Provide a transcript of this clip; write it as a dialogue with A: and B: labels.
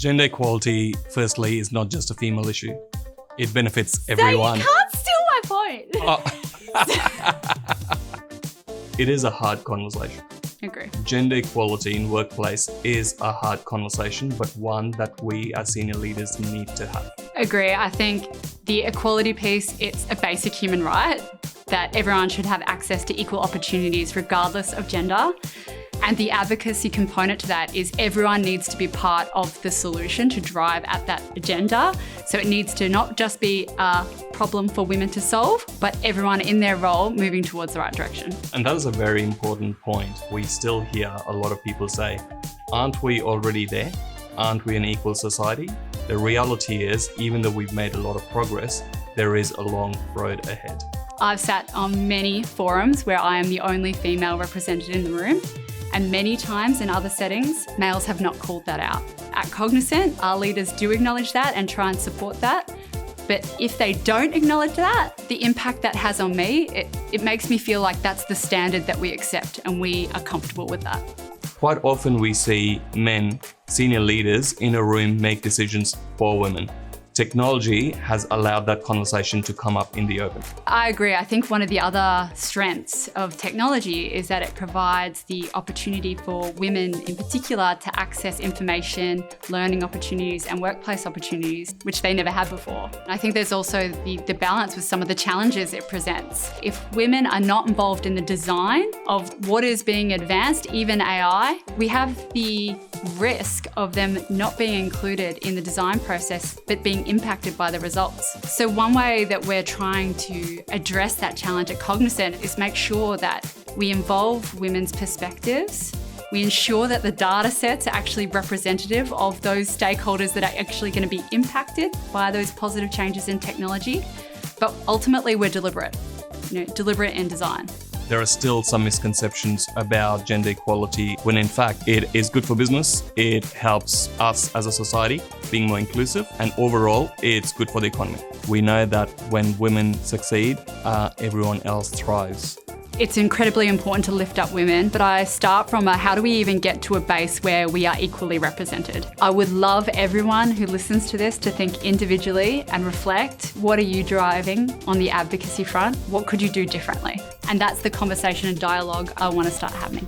A: Gender equality, firstly, is not just a female issue. It benefits everyone.
B: So you can't steal my point.
A: It is a hard conversation.
B: Agree.
A: Gender equality in workplace is a hard conversation, but one that we as senior leaders need to have.
B: Agree. I think the equality piece, it's a basic human right that everyone should have access to equal opportunities regardless of gender. And the advocacy component to that is everyone needs to be part of the solution to drive at that agenda. So it needs to not just be a problem for women to solve, but everyone in their role moving towards the right direction.
A: And that is a very important point. We still hear a lot of people say, aren't we already there? Aren't we an equal society? The reality is, even though we've made a lot of progress, there is a long road ahead.
B: I've sat on many forums where I am the only female represented in the room. And many times in other settings, males have not called that out. At Cognizant, our leaders do acknowledge that and try and support that. But if they don't acknowledge that, the impact that has on me, it makes me feel like that's the standard that we accept and we are comfortable with that.
A: Quite often we see men, senior leaders in a room make decisions for women. Technology has allowed that conversation to come up in the open.
B: I agree. I think one of the other strengths of technology is that it provides the opportunity for women in particular to access information, learning opportunities and workplace opportunities, which they never had before. I think there's also the balance with some of the challenges it presents. If women are not involved in the design of what is being advanced, even AI, we have the risk of them not being included in the design process, but being impacted by the results. So one way that we're trying to address that challenge at Cognizant is make sure that we involve women's perspectives. We ensure that the data sets are actually representative of those stakeholders that are actually going to be impacted by those positive changes in technology. But ultimately, we're deliberate in design.
A: There are still some misconceptions about gender equality when in fact it is good for business, it helps us as a society being more inclusive, and overall it's good for the economy. We know that when women succeed, everyone else thrives.
B: It's incredibly important to lift up women, but I start from how do we even get to a base where we are equally represented? I would love everyone who listens to this to think individually and reflect, what are you driving on the advocacy front? What could you do differently? And that's the conversation and dialogue I want to start having.